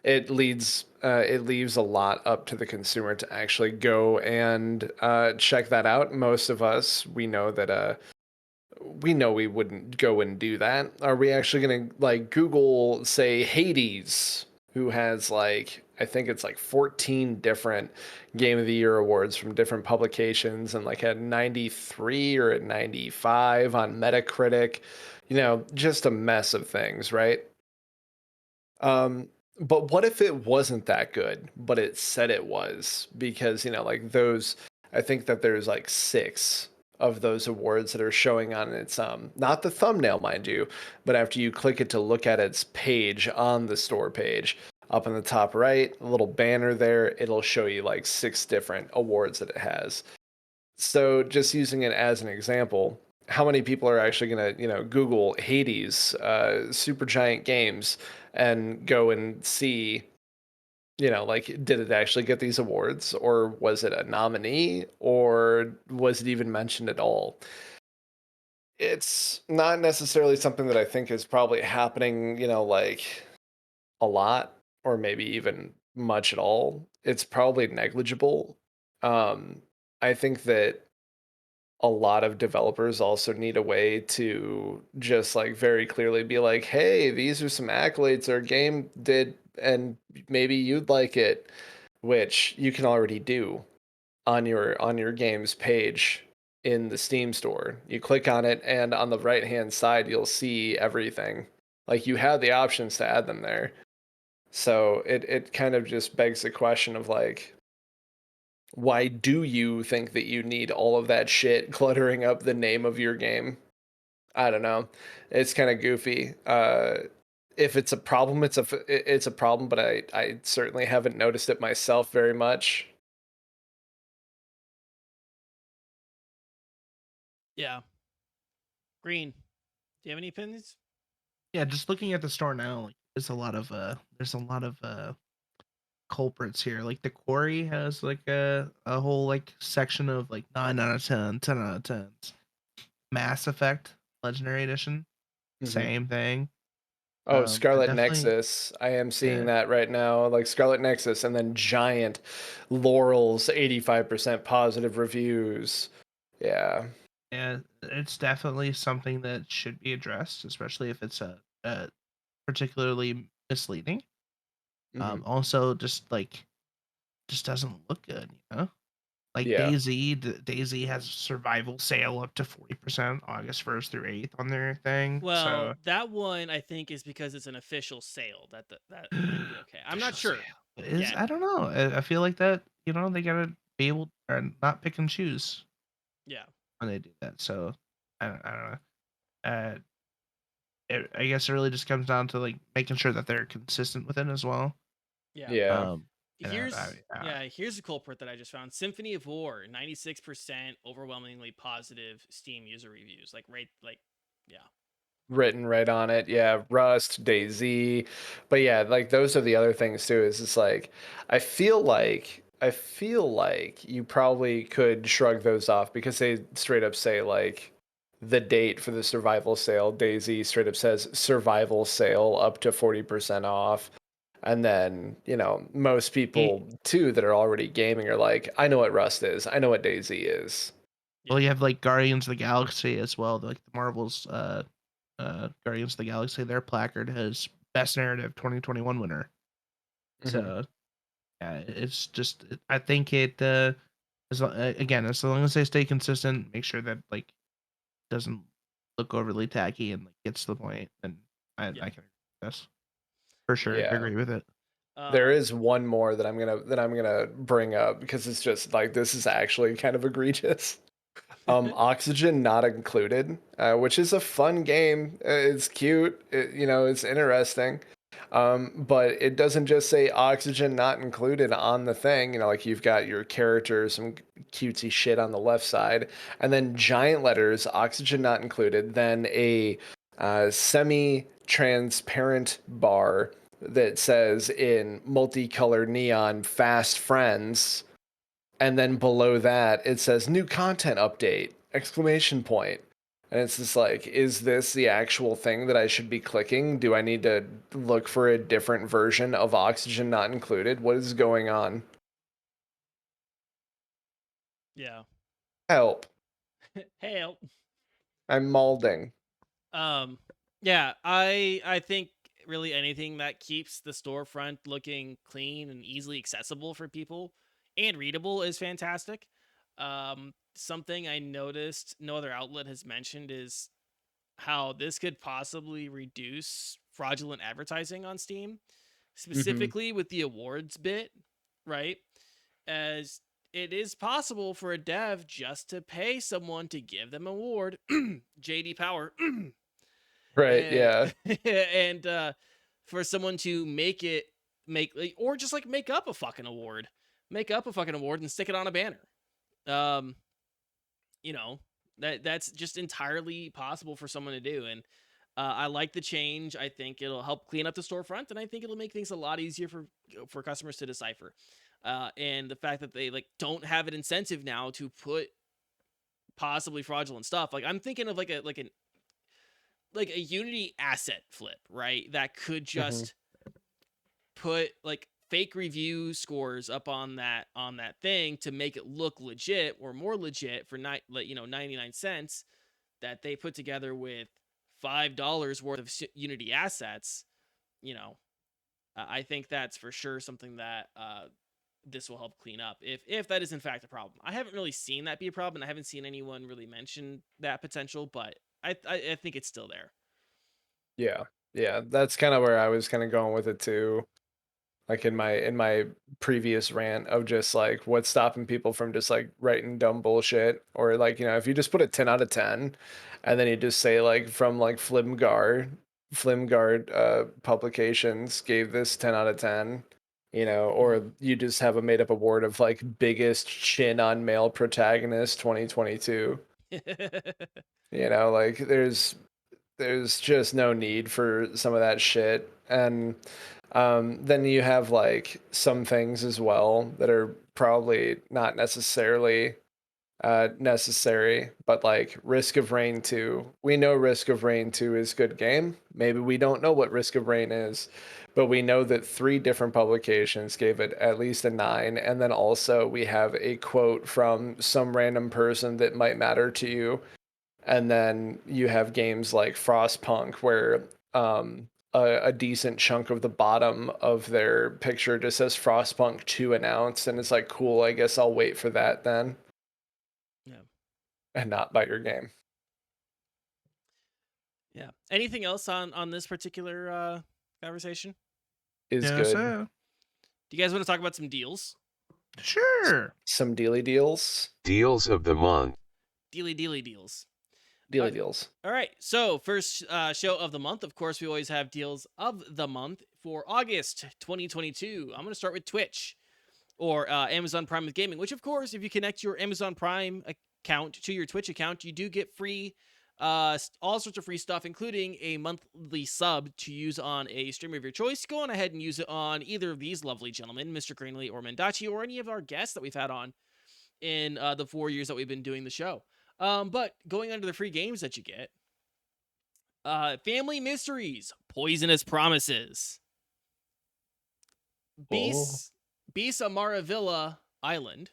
Speaker 2: It leaves a lot up to the consumer to actually go and check that out. Most of us, we know we wouldn't go and do that. Are we actually going to like Google, say, Hades, who has like, I think it's like 14 different Game of the Year awards from different publications and like had 93 or at 95 on Metacritic, just a mess of things, right? But what if it wasn't that good, but it said it was? Because, like those, I think that there's like 6 of those awards that are showing on its not the thumbnail, mind you, but after you click it to look at its page on the store page, up in the top right, a little banner there, it'll show you like 6 different awards that it has. So just using it as an example, how many people are actually gonna, Google Hades, Supergiant Games, and go and see, like, did it actually get these awards, or was it a nominee, or was it even mentioned at all? It's not necessarily something that I think is probably happening, like a lot, or maybe even much at all. It's probably negligible. Um, I think that a lot of developers also need a way to just like very clearly be like, hey, these are some accolades our game did, and maybe you'd like it, which you can already do on your game's page in the Steam store. You click on it, and on the right hand side you'll see everything. Like, you have the options to add them there. So it kind of just begs the question of like, why do you think that you need all of that shit cluttering up the name of your game? I don't know. It's kind of goofy. If it's a problem, it's a problem, but I certainly haven't noticed it myself very much.
Speaker 1: Yeah. Green, do you have any opinions?
Speaker 3: Yeah, just looking at the store now, like there's a lot of culprits here. Like the quarry has like a whole like section of like 9 out of 10, 10 out of 10. Mass Effect Legendary Edition,
Speaker 2: Hmm.
Speaker 3: same thing.
Speaker 2: Oh,
Speaker 3: I
Speaker 2: Scarlet
Speaker 3: definitely
Speaker 2: Nexus. I am seeing
Speaker 3: yeah.
Speaker 2: that right now. Like Scarlet Nexus, and then Giant Laurel's 85% positive reviews. Yeah.
Speaker 3: Yeah, it's definitely something that should be addressed, especially if it's a particularly misleading.
Speaker 2: Hmm.
Speaker 3: Also just doesn't look good, you know? Like
Speaker 2: Yeah.
Speaker 3: Daisy has a survival sale up to 40% August 1st through 8th on their thing.
Speaker 1: Well,
Speaker 3: So
Speaker 1: that one I think is because it's an official sale. That might be okay. I'm not
Speaker 3: official sale
Speaker 1: sure.
Speaker 3: is
Speaker 1: Yeah,
Speaker 3: I don't know. I feel like that, they gotta be able to not pick and choose
Speaker 1: yeah,
Speaker 3: when they do that. So I don't know. Uh, I guess it really just comes down to like making sure that they're consistent with it as well.
Speaker 1: yeah.
Speaker 2: Yeah.
Speaker 3: Um,
Speaker 1: Here's a culprit that I just found. Symphony of War, 96% overwhelmingly positive Steam user reviews. Yeah,
Speaker 2: Written right on it. Yeah, Rust, DayZ. But yeah, like those are the other things too. Is it's like I feel like you probably could shrug those off because they straight up say like the date for the survival sale. DayZ straight up says survival sale up to 40% off. And then, most
Speaker 3: it,
Speaker 2: people too that are already gaming are like, I know what Rust is. I know what DayZ is.
Speaker 1: yeah,
Speaker 3: well, you have like Guardians of the Galaxy as well. Like the Marvel's Guardians of the Galaxy, their placard has best narrative 2021 winner.
Speaker 2: Hmm.
Speaker 3: So yeah, it's just I think it again as long as they stay consistent, make sure that like doesn't look overly tacky and like gets to the point, then
Speaker 1: yeah.
Speaker 3: I can yes for sure
Speaker 2: Yeah.
Speaker 3: agree with it.
Speaker 2: There
Speaker 1: Um,
Speaker 2: is one more that I'm gonna bring up because it's just like this is actually kind of egregious. Oxygen not included, which is a fun game. It's cute. It's interesting. But it doesn't just say oxygen not included on the thing. Like you've got your character, some cutesy shit on the left side, and then giant letters, oxygen not included. Then a semi-transparent bar that says in multicolored neon, "Fast Friends." And then below that it says new content update exclamation point. And it's just like, is this the actual thing that I should be clicking? Do I need to look for a different version of oxygen not included? What is going on?
Speaker 1: yeah.
Speaker 2: Help.
Speaker 1: Hey,
Speaker 2: I'm maulding.
Speaker 1: um, yeah. I think really anything that keeps the storefront looking clean and easily accessible for people and readable is fantastic. Something I noticed no other outlet has mentioned is how this could possibly reduce fraudulent advertising on Steam,
Speaker 2: Mm-hmm.
Speaker 1: specifically with the awards bit, right? As it is possible for a dev just to pay someone to give them an award, JD Power,
Speaker 2: Right,
Speaker 1: and,
Speaker 2: yeah.
Speaker 1: and for someone to or just like make up a fucking award and stick it on a banner. Um, you know, That's just entirely possible for someone to do, and I like the change. I think it'll help clean up the storefront, and I think it'll make things a lot easier for customers to decipher. And the fact that they like don't have an incentive now to put possibly fraudulent stuff. Like I'm thinking of like a Unity asset flip, right? That could
Speaker 2: Hmm.
Speaker 1: just put like fake review scores up on that thing to make it look legit or more legit for 99 cents that they put together with $5 worth of Unity assets. You know, I think that's for sure something that this will help clean up if that is in fact a problem. I haven't really seen that be a problem, and I haven't seen anyone really mention that potential, but I think it's still there.
Speaker 2: Yeah, yeah, that's kind of where I was kind of going with it too. Like in my previous rant of just like what's stopping people from just like writing dumb bullshit, or like, if you just put a 10 out of 10 and then you just say like from like Flimgard publications gave this 10 out of 10, or you just have a made up award of like biggest chin on male protagonist 2022. Like there's just no need for some of that shit. And then you have like some things as well that are probably not necessarily necessary, but like Risk of Rain 2. We know Risk of Rain 2 is good game. Maybe we don't know what Risk of Rain is, but we know that 3 different publications gave it at least a 9. And then also we have a quote from some random person that might matter to you. And then you have games like Frostpunk where a decent chunk of the bottom of their picture just says Frostpunk 2 announced, and it's like, cool, I guess I'll wait for that then
Speaker 1: Yeah.
Speaker 2: and not buy your game.
Speaker 1: Yeah. Anything else on this particular conversation?
Speaker 2: Is
Speaker 3: Yeah,
Speaker 2: good.
Speaker 3: so
Speaker 1: Do you guys want to talk about some deals?
Speaker 3: sure.
Speaker 2: Some dealy deals.
Speaker 4: Deals of the month.
Speaker 1: Dealy deals.
Speaker 2: Dealy deals.
Speaker 1: All right. So, first show of the month. Of course, we always have deals of the month for August 2022. I'm going to start with Twitch or Amazon Prime with Gaming, which, of course, if you connect your Amazon Prime account to your Twitch account, you do get free, all sorts of free stuff, including a monthly sub to use on a streamer of your choice. Go on ahead and use it on either of these lovely gentlemen, Mr. Greenlee or Mendachi, or any of our guests that we've had on in the 4 years that we've been doing the show. But going under the free games that you get, Family Mysteries, Poisonous Promises, Beasts Amaravilla Island,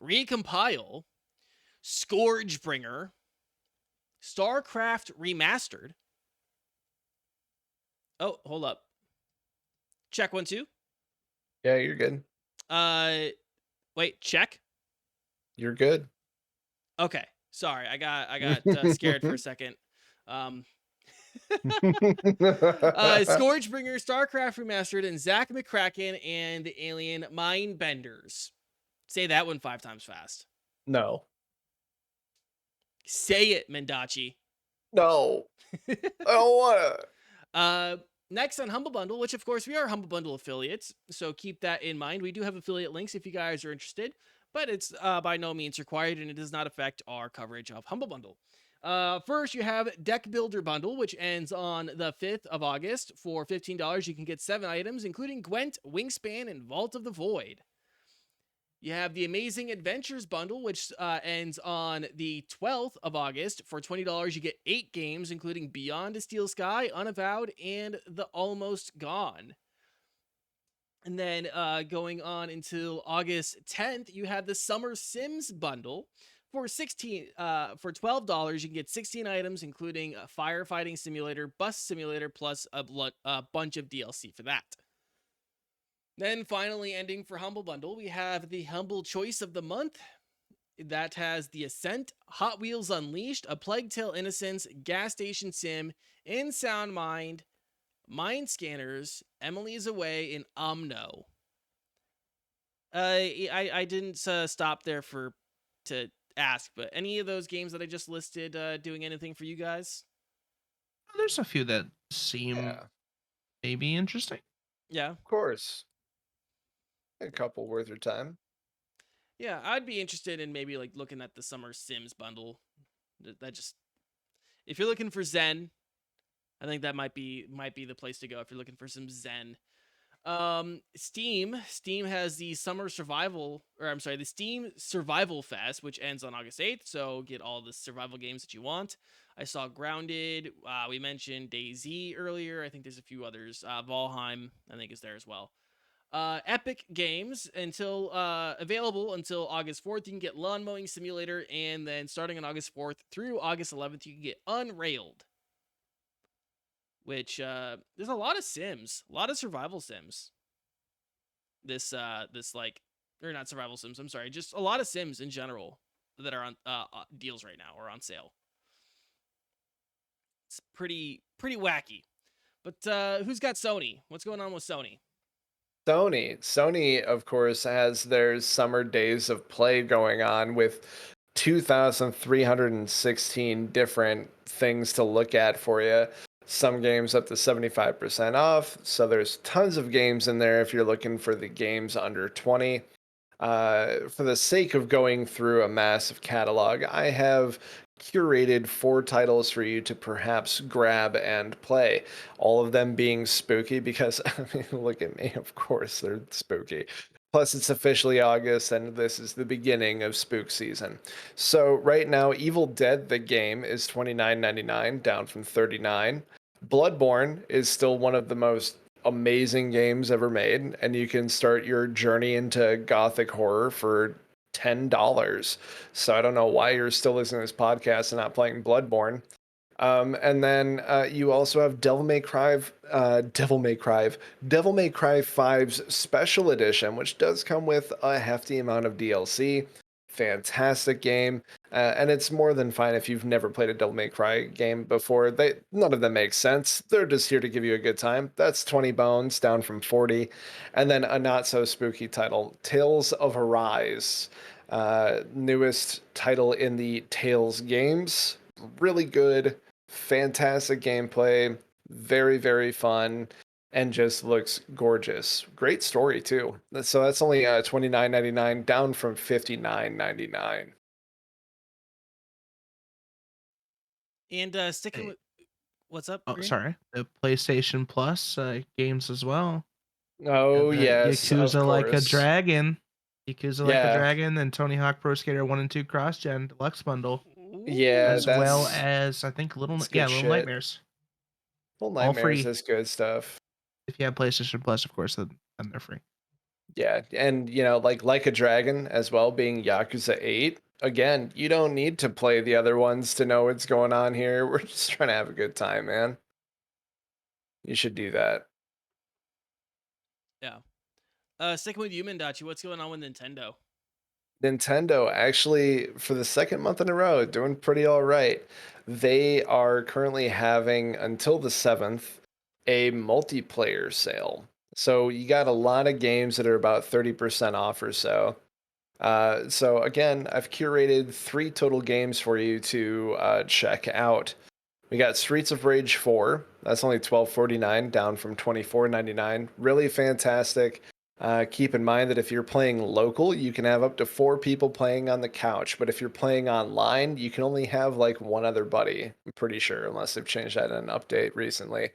Speaker 1: Recompile, Scourgebringer, StarCraft Remastered. Oh, hold up. Check 1 2.
Speaker 2: Yeah, you're good.
Speaker 1: Wait, check.
Speaker 2: You're good.
Speaker 1: Okay, sorry, I got scared for a second. Scourgebringer, StarCraft Remastered, and Zach McCracken and the Alien Mindbenders. Say that one 5 times fast.
Speaker 2: No.
Speaker 1: Say it, Mendachi.
Speaker 2: No. I don't wanna.
Speaker 1: Next on Humble Bundle, which of course we are Humble Bundle affiliates, so keep that in mind. We do have affiliate links if you guys are interested, but it's by no means required, and it does not affect our coverage of Humble Bundle. First, you have Deck Builder Bundle, which ends on the 5th of August. For $15, you can get 7 items, including Gwent, Wingspan, and Vault of the Void. You have the Amazing Adventures Bundle, which ends on the 12th of August. For $20, you get 8 games, including Beyond a Steel Sky, Unavowed, and The Almost Gone. And then going on until August 10th, you have the Summer Sims Bundle. For $12, you can get 16 items, including a firefighting simulator, bus simulator, plus a bunch of DLC for that. Then finally ending for Humble Bundle, we have the Humble Choice of the Month. That has The Ascent, Hot Wheels Unleashed, A Plague Tale Innocence, Gas Station Sim, In Sound Mind, Mind Scanners, Emily's Away, and Omno. I didn't stop there to ask, but any of those games that I just listed doing anything for you guys?
Speaker 3: There's a few that seem maybe interesting.
Speaker 1: Yeah.
Speaker 2: Of course. A couple worth your time.
Speaker 1: Yeah, I'd be interested in maybe like looking at the Summer Sims bundle That just, if you're looking for Zen, I think that might be the place to go if you're looking for some Zen. Steam has the summer survival, or I'm sorry, the Steam Survival Fest, which ends on August 8th. So get all the survival games that you want. I saw Grounded. We mentioned DayZ earlier. I think there's a few others. Valheim, I think, is there as well. Epic Games until available until August 4th. You can get Lawn Mowing Simulator, and then starting on August 4th through August 11th, you can get Unrailed, which there's a lot of sims, a lot of survival sims. This like, or not survival sims. I'm sorry, just a lot of sims in general that are on deals right now or on sale. It's pretty wacky. But who's got Sony? What's going on with Sony?
Speaker 2: Sony, of course, has their summer days of play going on with 2,316 different things to look at for you. Some games up to 75% off. So there's tons of games in there if you're looking for the games under 20. For the sake of going through a massive catalog, I have curated 4 titles for you to perhaps grab and play. All of them being spooky because, I mean, look at me, of course, they're spooky. Plus, it's officially August, and this is the beginning of spook season. So, right now, Evil Dead, the game, is $29.99, down from $39. Bloodborne is still one of the most amazing games ever made, and you can start your journey into gothic horror for $10. So I don't know why you're still listening to this podcast and not playing Bloodborne. And then you also have Devil May Cry 5's Special Edition, which does come with a hefty amount of DLC. Fantastic game, and it's more than fine if you've never played a Devil May Cry game before. None of them make sense. They're just here to give you a good time. That's 20 bones, down from 40. And then a not so spooky title, Tales of Arise, newest title in the Tales games. Really good, fantastic gameplay, very, very fun, and just looks gorgeous. Great story too. So that's only $29.99, down from $59.99.
Speaker 1: And sticking
Speaker 3: Hey,
Speaker 1: with, what's up,
Speaker 3: oh,
Speaker 1: Green?
Speaker 3: sorry. The PlayStation Plus games as well. Yeah,
Speaker 2: Oh
Speaker 3: the
Speaker 2: yes, of
Speaker 3: Yakuza Like a
Speaker 2: course.
Speaker 3: Dragon. Yakuza Like a
Speaker 2: Yeah,
Speaker 3: Dragon and Tony Hawk Pro Skater 1 and 2 Cross Gen Deluxe Bundle,
Speaker 2: yeah,
Speaker 3: as
Speaker 1: Ooh.
Speaker 3: well
Speaker 2: that's
Speaker 3: as I think
Speaker 2: that's good
Speaker 3: Little
Speaker 2: shit.
Speaker 3: Nightmares.
Speaker 2: Little
Speaker 3: All
Speaker 2: Nightmares
Speaker 3: free.
Speaker 2: is good stuff.
Speaker 3: If you have PlayStation Plus, of course, then they're free.
Speaker 2: Yeah, and like a Dragon as well, being Yakuza 8. Again, you don't need to play the other ones to know what's going on here. We're just trying to have a good time, man. You should do that.
Speaker 1: Yeah. Sticking with you, Mendachi, what's going on with Nintendo?
Speaker 2: Nintendo, actually, for the second month in a row, doing pretty all right. They are currently having, until the 7th, a multiplayer sale. So you got a lot of games that are about 30% off or so. So again, I've curated 3 total games for you to check out. We got Streets of Rage 4. That's only $12.49, down from $24.99. Really fantastic. Keep in mind that if you're playing local, you can have up to 4 people playing on the couch. But if you're playing online, you can only have like one other buddy. I'm pretty sure, unless they've changed that in an update recently.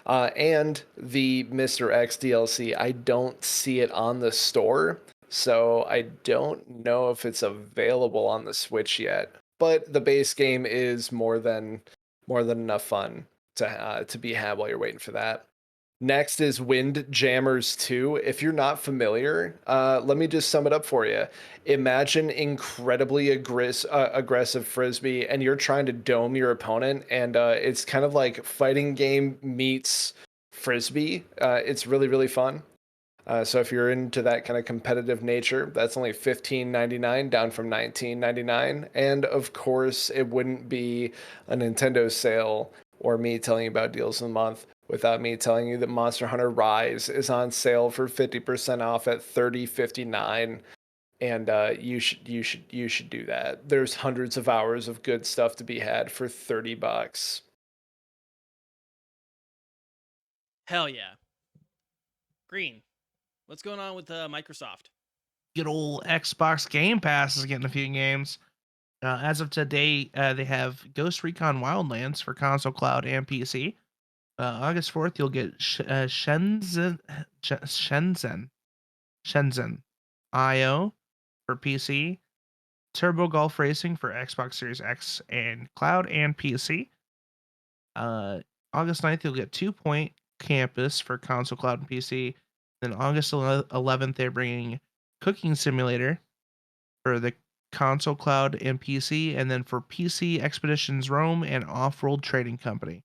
Speaker 2: And the Mr. X DLC, I don't see it on the store, so I don't know if it's available on the Switch yet. But the base game is more than enough fun to be had while you're waiting for that. Next is Windjammers 2. If you're not familiar, let me just sum it up for you. Imagine incredibly aggressive frisbee, and you're trying to dome your opponent, and it's kind of like fighting game meets frisbee. It's really, really fun. So if you're into that kind of competitive nature, that's only $15.99, down from $19.99. And of course, it wouldn't be a Nintendo sale or me telling you about deals of the month without me telling you that Monster Hunter Rise is on sale for 50% off at $30.59. And you should do that. There's hundreds of hours of good stuff to be had for $30.
Speaker 1: Hell yeah. Green, what's going on with Microsoft?
Speaker 3: Good old Xbox Game Pass is getting a few games. As of today, they have Ghost Recon Wildlands for console, cloud, and PC. August 4th, you'll get Shenzhen IO for PC, Turbo Golf Racing for Xbox Series X and cloud and PC. Uh, August 9th, you'll get 2 Point Campus for console, cloud, and PC. Then August 11th, they're bringing Cooking Simulator for the console, cloud, and PC. And then for PC, Expeditions Rome and Off-Road Trading Company.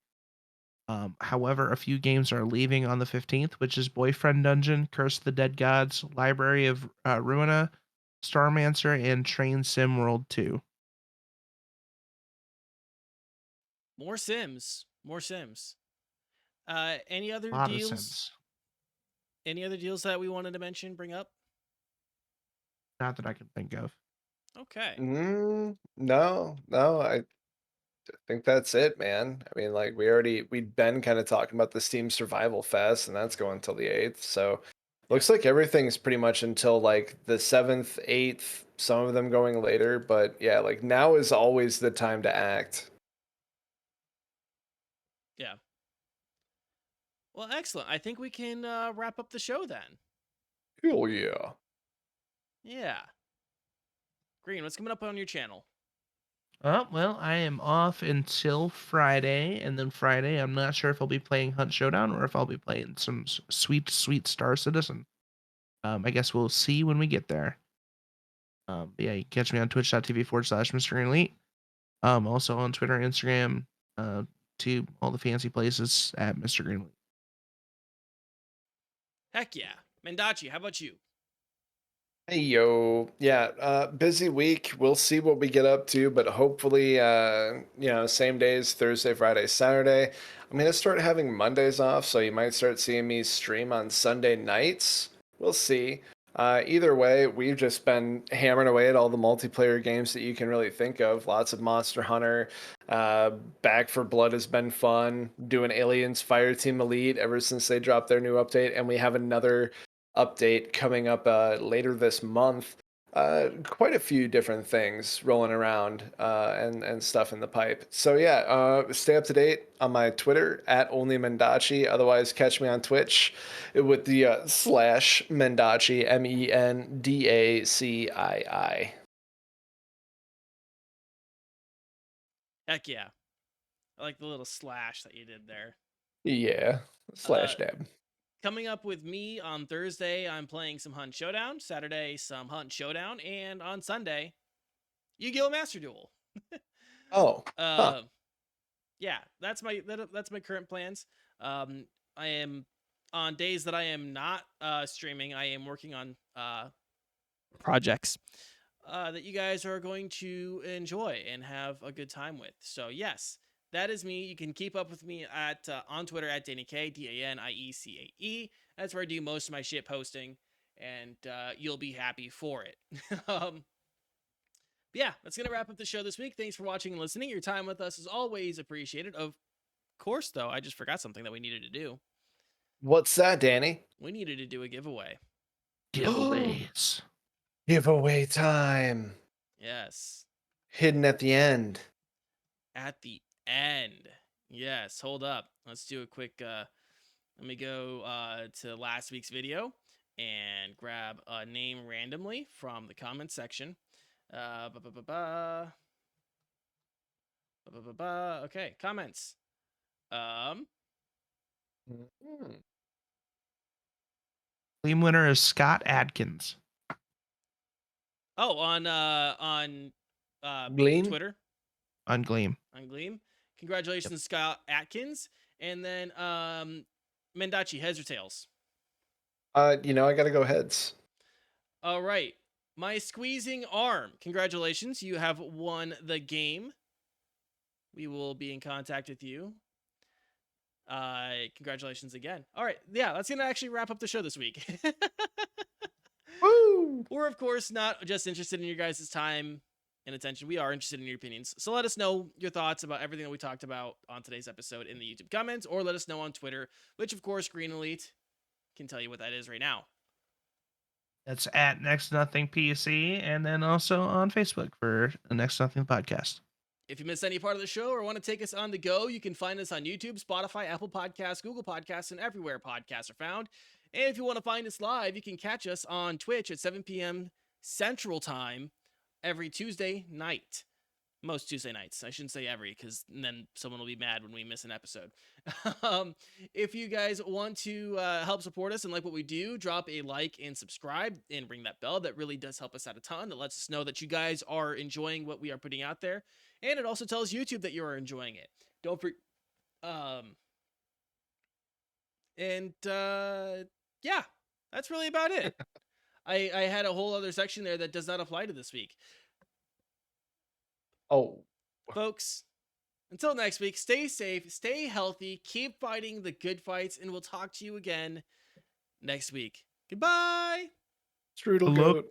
Speaker 3: However, a few games are leaving on the 15th, which is Boyfriend Dungeon, Curse of the Dead Gods, Library of Ruina, Starmancer, and Train Sim World 2.
Speaker 1: More Sims. More Sims. Any
Speaker 3: A
Speaker 1: other
Speaker 3: lot of
Speaker 1: deals?
Speaker 3: Sims.
Speaker 1: Any other deals that we wanted to mention, bring up?
Speaker 3: Not that I can think of.
Speaker 1: Okay.
Speaker 2: No, I think that's it, man. I mean, like we'd been kind of talking about the Steam Survival Fest, and that's going until the 8th. So
Speaker 1: Yeah.
Speaker 2: looks like everything's pretty much until like the 7th, 8th, some of them going later. But yeah, like now is always the time to act.
Speaker 1: Yeah. Well, excellent. I think we can wrap up the show then.
Speaker 2: Hell yeah.
Speaker 1: Yeah. Green, what's coming up on your channel?
Speaker 3: Oh, well, I am off until Friday, and then Friday, I'm not sure if I'll be playing Hunt Showdown or if I'll be playing some sweet, sweet Star Citizen. I guess we'll see when we get there. But yeah, you can catch me on twitch.tv/Mr. Green Elite. Also on Twitter, Instagram, to all the fancy places at Mr. Green Elite.
Speaker 1: Heck yeah. Mendachi, how about you?
Speaker 2: Hey yo, yeah, busy week. We'll see what we get up to, but hopefully, same days, Thursday, Friday, Saturday. I'm gonna start having Mondays off, so you might start seeing me stream on Sunday nights. We'll see. Either way, we've just been hammering away at all the multiplayer games that you can really think of. Lots of Monster Hunter. Uh, Back for Blood has been fun. Doing Aliens Fireteam Elite ever since they dropped their new update, and we have another update coming up later this month. Quite a few different things rolling around and stuff in the pipe. So yeah, stay up to date on my Twitter at only Mendachi. Otherwise, catch me on Twitch with the / Mendachi MENDACII.
Speaker 1: Heck yeah. I like the little slash that you did there.
Speaker 2: Yeah,
Speaker 1: Uh,
Speaker 2: / dab.
Speaker 1: Coming up with me on Thursday, I'm playing some Hunt Showdown. Saturday, some Hunt Showdown. And on Sunday, Yu-Gi-Oh! Master Duel.
Speaker 2: Oh, huh.
Speaker 1: Yeah, that's my current plans. I am on days that I am not streaming. I am working on projects that you guys are going to enjoy and have a good time with. So yes, that is me. You can keep up with me at on Twitter at DaniK DANIECAE. That's where I do most of my shit posting, and you'll be happy for it. Yeah, that's gonna wrap up the show this week. Thanks for watching and listening. Your time with us is always appreciated. Of course, though, I just forgot something that we needed to do.
Speaker 2: What's that, Danny?
Speaker 1: We needed to do a giveaway.
Speaker 3: Giveaways.
Speaker 2: Giveaway time.
Speaker 1: Yes.
Speaker 2: Hidden at the end.
Speaker 1: At the end. Yes, hold up. Let's do a quick let me go to last week's video and grab a name randomly from the comment section. Okay, comments.
Speaker 2: Mhm.
Speaker 3: Team winner is Scott Adkins.
Speaker 1: Oh, on
Speaker 2: Gleam?
Speaker 1: Twitter.
Speaker 3: On Gleam.
Speaker 1: On Gleam. Congratulations, Scott Atkins. And then Mendachi, heads or tails?
Speaker 2: I gotta go heads.
Speaker 1: All right. My squeezing arm. Congratulations. You have won the game. We will be in contact with you. Congratulations again. All right. Yeah, that's going to actually wrap up the show this week.
Speaker 2: Woo!
Speaker 1: We're, of course, not just interested in your guys' time and attention. We are interested in your opinions. So let us know your thoughts about everything that we talked about on today's episode in the YouTube comments, or let us know on Twitter, which, of course, Green Elite can tell you what that is right now.
Speaker 3: That's at Next to Nothing PC, and then also on Facebook for the Next to Nothing podcast.
Speaker 1: If you missed any part of the show or want to take us on the go, you can find us on YouTube, Spotify, Apple Podcasts, Google Podcasts, and everywhere podcasts are found. And if you want to find us live, you can catch us on Twitch at 7 p.m. Central Time every Tuesday night. Most Tuesday nights. I shouldn't say every, because then someone will be mad when we miss an episode. If you guys want to help support us and like what we do, drop a like and subscribe and ring that bell. That really does help us out a ton. That lets us know that you guys are enjoying what we are putting out there. And it also tells YouTube that you are enjoying it. Don't forget. Yeah, that's really about it. I had a whole other section there that does not apply to this week.
Speaker 2: Oh,
Speaker 1: Folks, until next week, stay safe, stay healthy, keep fighting the good fights, and we'll talk to you again next week. Goodbye.
Speaker 2: strudel
Speaker 3: Hello.
Speaker 2: goat.